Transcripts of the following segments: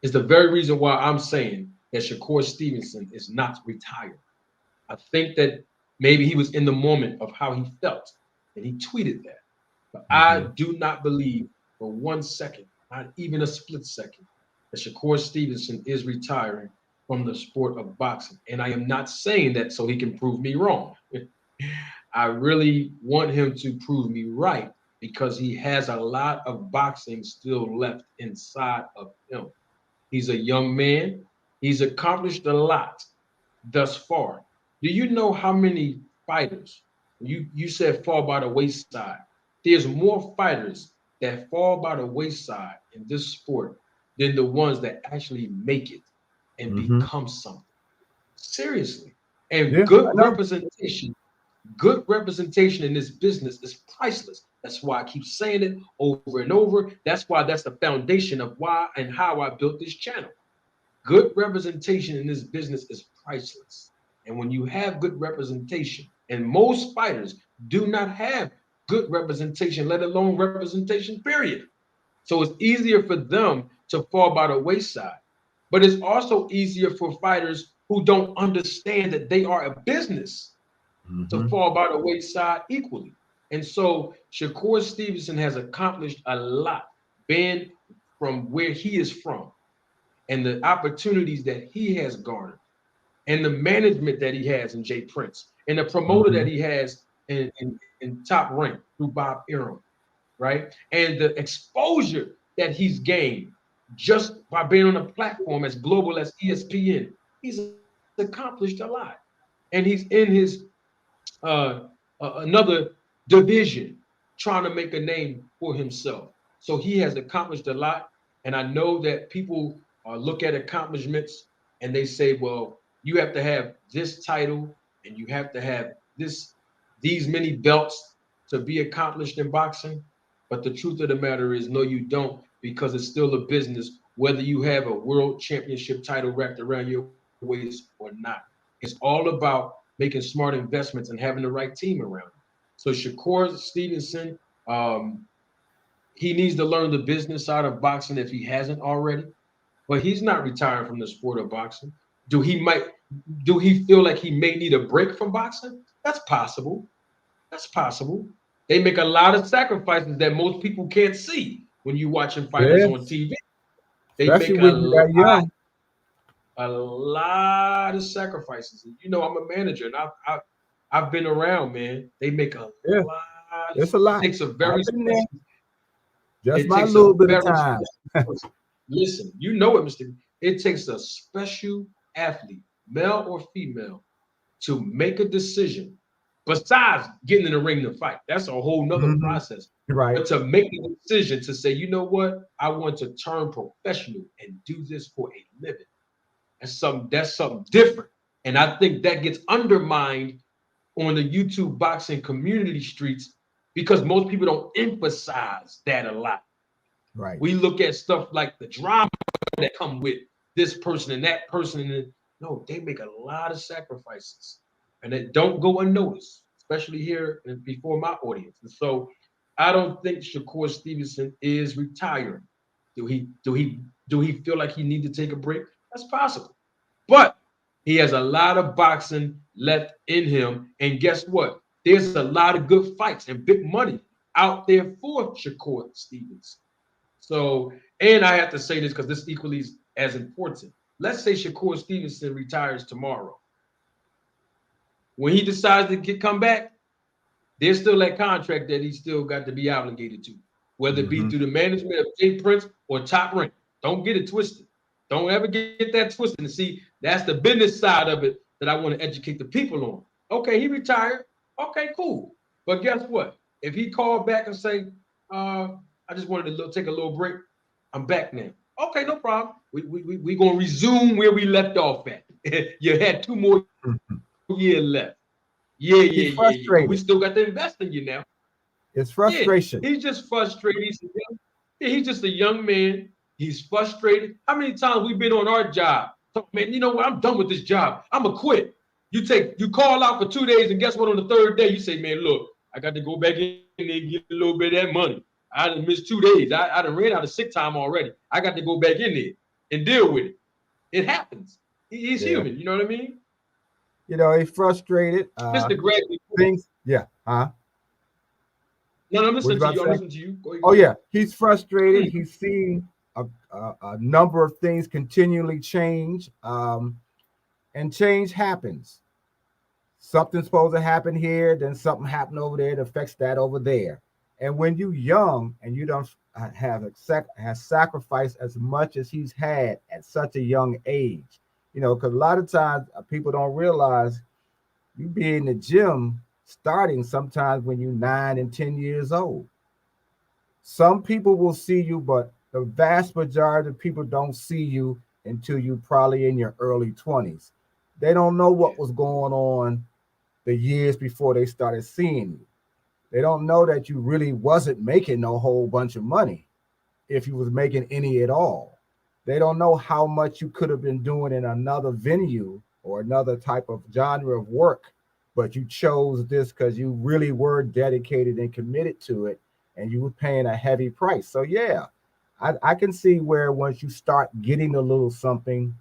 is the very reason why I'm saying that Shakur Stevenson is not retired. I think that maybe he was in the moment of how he felt and he tweeted that. But I Mm-hmm. do not believe for 1 second, not even a split second, that Shakur Stevenson is retiring from the sport of boxing. And I am not saying that so he can prove me wrong. I really want him to prove me right because he has a lot of boxing still left inside of him. He's a young man. He's accomplished a lot thus far. Do you know how many fighters you said fall by the wayside? There's more fighters that fall by the wayside in this sport than the ones that actually make it and Mm-hmm. become something. Seriously. And Yeah, I know. good representation in this business is priceless. That's why I keep saying it over and over. That's why that's the foundation of why and how I built this channel. Good representation in this business is priceless. And when you have good representation, and most fighters do not have good representation, let alone representation, period. So it's easier for them to fall by the wayside. But it's also easier for fighters who don't understand that they are a business to Mm-hmm. fall by the wayside equally. And so Shakur Stevenson has accomplished a lot, being from where he is from and the opportunities that he has garnered and the management that he has in Jay Prince and the promoter Mm-hmm. that he has in Top Rank through Bob Arum, right? And the exposure that he's gained just by being on a platform as global as ESPN. He's accomplished a lot. And he's in his uh, another division trying to make a name for himself. So he has accomplished a lot. And I know that people look at accomplishments and they say, well, you have to have this title and you have to have these many belts to be accomplished in boxing. But the truth of the matter is, no, you don't, because it's still a business, whether you have a world championship title wrapped around your waist or not. It's all about making smart investments and having the right team around you. So Shakur Stevenson, um, he needs to learn the business side of boxing if he hasn't already. But he's not retiring from the sport of boxing. Do he might do he feel like he may need a break from boxing? That's possible. That's possible. They make a lot of sacrifices that most people can't see when you're watching fighters on Yes, TV. They especially make when you that young. a lot of sacrifices. And you know, I'm a manager, and I've been around, man. They make a Yeah, lot. it's a It lot. takes a very I've been there special. just It my takes a little bit of very time. special person. Listen, you know it, Mister. It takes a special athlete, male or female, to make a decision. Besides getting in the ring to fight, that's a whole nother Hmm. process. Right. But to make a decision to say, you know what, I want to turn professional and do this for a living. That's something different. And I think that gets undermined on the YouTube boxing community streets because most people don't emphasize that a lot. Right. We look at stuff like the drama that come with this person and that person, and no, they make a lot of sacrifices, and it don't go unnoticed, especially here and before my audience. And so, I don't think Shakur Stevenson is retiring. Do he feel like he need to take a break? That's possible, but he has a lot of boxing left in him, and guess what? There's a lot of good fights and big money out there for Shakur Stevenson. So, and I have to say this because this equally is as important. Let's say Shakur Stevenson retires tomorrow. When he decides to come back, there's still that contract that he's still got to be obligated to, whether it be Hmm. through the management of Jay Prince or Top Rank. Don't get it twisted. Don't ever get that twisted. And see, that's the business side of it that I want to educate the people on. Okay, he retired. Okay, cool. But guess what? If he called back and say, I just wanted to take a little break, I'm back now. Okay, no problem. We going to resume where we left off at. You had 2 more years left. Yeah. Because we He's still got to frustrated. invest in you now. It's Yeah, he's frustration. just frustrated. Yeah, he's just a young man. He's frustrated. How many times we've been on our job? Talk, man, you know what? I'm done with this job. I'ma quit. You call out for 2 days, and guess what? On the third day, you say, man, look, I got to go back in there and get a little bit of that money. I done missed 2 days. I done ran out of sick time already. I got to go back in there. and deal with it. It happens. He's Yeah. human. You know what I mean? He's frustrated. Mr. Greg, Things. Yeah. no, I'm What you listening to about you. to I'm say? listening to you. Go Oh ahead. yeah, he's frustrated. He's seeing a number of things continually change, and change happens. Something's supposed to happen here, then something happened over there that affects that over there. And when you young and you don't has sacrificed as much as he's had at such a young age, because a lot of times people don't realize you be in the gym starting sometimes when you're 9 and 10 years old. Some people will see you, but the vast majority of people don't see you until you probably in your early 20s. They don't know Yeah. what was going on the years before they started seeing you. They don't know that you really wasn't making no whole bunch of money if you was making any at all. They don't know how much you could have been doing in another venue or another type of genre of work, but you chose this because you really were dedicated and committed to it, and you were paying a heavy price. So yeah, I can see where once you start getting a little something,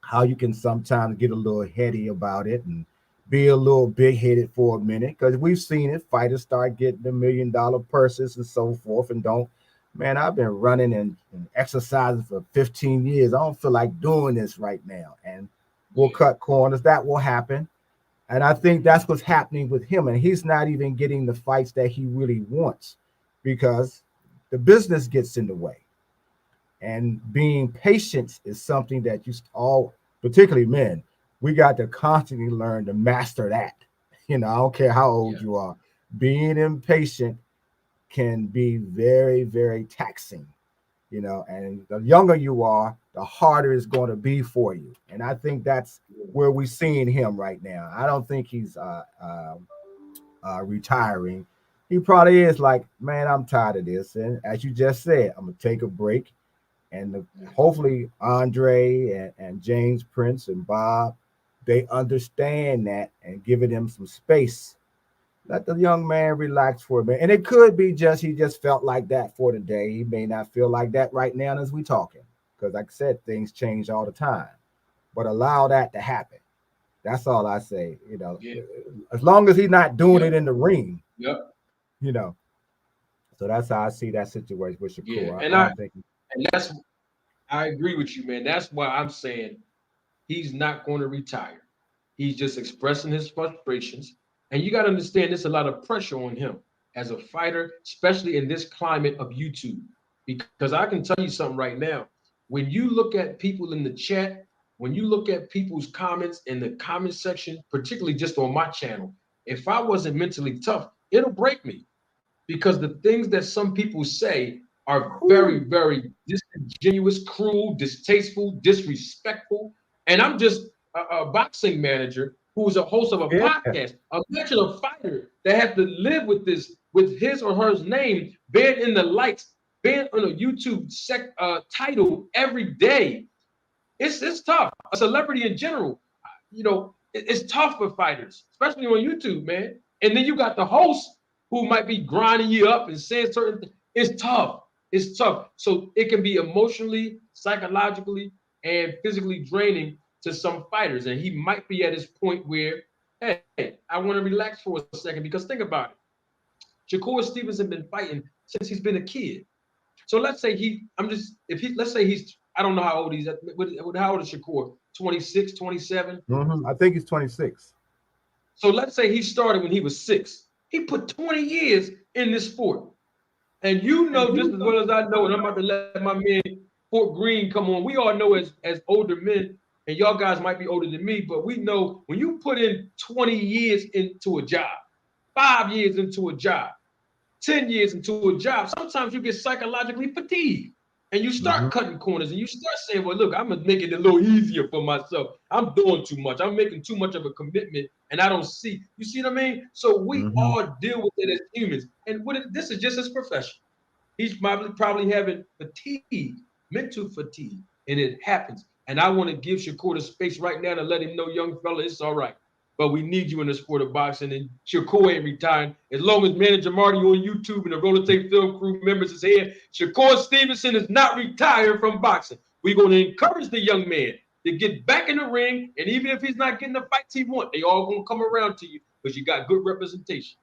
how you can sometimes get a little heady about it and be a little big headed for a minute, because we've seen it. Fighters start getting the $1 million purses and so forth, and don't. Man, I've been running and exercising for 15 years. I don't feel like doing this right now, and we'll Yeah. cut corners. That will happen, and I think that's what's happening with him. And he's not even getting the fights that he really wants because the business gets in the way. And being patient is something that you all, particularly men, we got to constantly learn to master that. I don't care how old Yeah. you are. Being impatient can be very, very taxing. And the younger you are, the harder it's going to be for you. And I think that's where we're seeing him right now. I don't think he's retiring. He probably is like, man, I'm tired of this. And as you just said, I'm gonna take a break, and Yeah. hopefully Andre and James Prince and Bob, they understand that and giving him some space. Let the young man relax for a minute. And it could be just he just felt like that for the day. He may not feel like that right now as we talking. Because like I said, things change all the time. But allow that to happen. That's all I say. Yeah. As long as he's not doing Yep. it in the ring, Yep. you know. So that's how I see that situation with Yeah. Shakur. And I don't think. that's I agree with you, man. That's why I'm saying he's not going to retire. He's just expressing his frustrations. And you got to understand there's a lot of pressure on him as a fighter, especially in this climate of YouTube. Because I can tell you something right now. When you look at people in the chat, when you look at people's comments in the comment section, particularly just on my channel, if I wasn't mentally tough, it'll break me because the things that some people say are very, Whew. very disingenuous, cruel, distasteful, disrespectful. And I'm just a boxing manager who is a host of a Yeah. podcast. Imagine a fighter that has to live with this, with his or her name being in the lights, being on a YouTube title every day. It's tough. A celebrity in general, it's tough for fighters, especially on YouTube, man. And then you got the host who might be grinding you up and saying certain things. It's tough. It's tough. So it can be emotionally, psychologically, and physically draining to some fighters. And he might be at his point where, hey, I want to relax for a second because think about it. Shakur Stevenson been fighting since he's been a kid. So let's say let's say he's, I don't know how old he's at. How old is Shakur? 26, 27. I think he's 26. So let's say he started when he was 6. He put 20 years in this sport. And you know just as well as I know, and I'm about to let my man Fort Green come on. We all know as older men, and y'all guys might be older than me, but we know when you put in 20 years into a job, 5 years into a job, 10 years into a job, sometimes you get psychologically fatigued and you start Hmm. cutting corners and you start saying, well, look, I'm going to make it a little easier for myself. I'm doing too much. I'm making too much of a commitment and I don't see. You see what I mean? So we Hmm. all deal with it as humans. And this is just his profession. He's probably having fatigue, mental fatigue, and it happens. And I want to give Shakur the space right now to let him know, young fella, it's all right. But we need you in the sport of boxing, and Shakur ain't retiring. As long as Manager Marty on YouTube and the Roller Tape Film Crew members is here, Shakur Stevenson is not retiring from boxing. We're going to encourage the young man to get back in the ring. And even if he's not getting the fights he wants, they all going to come around to you because you got good representation.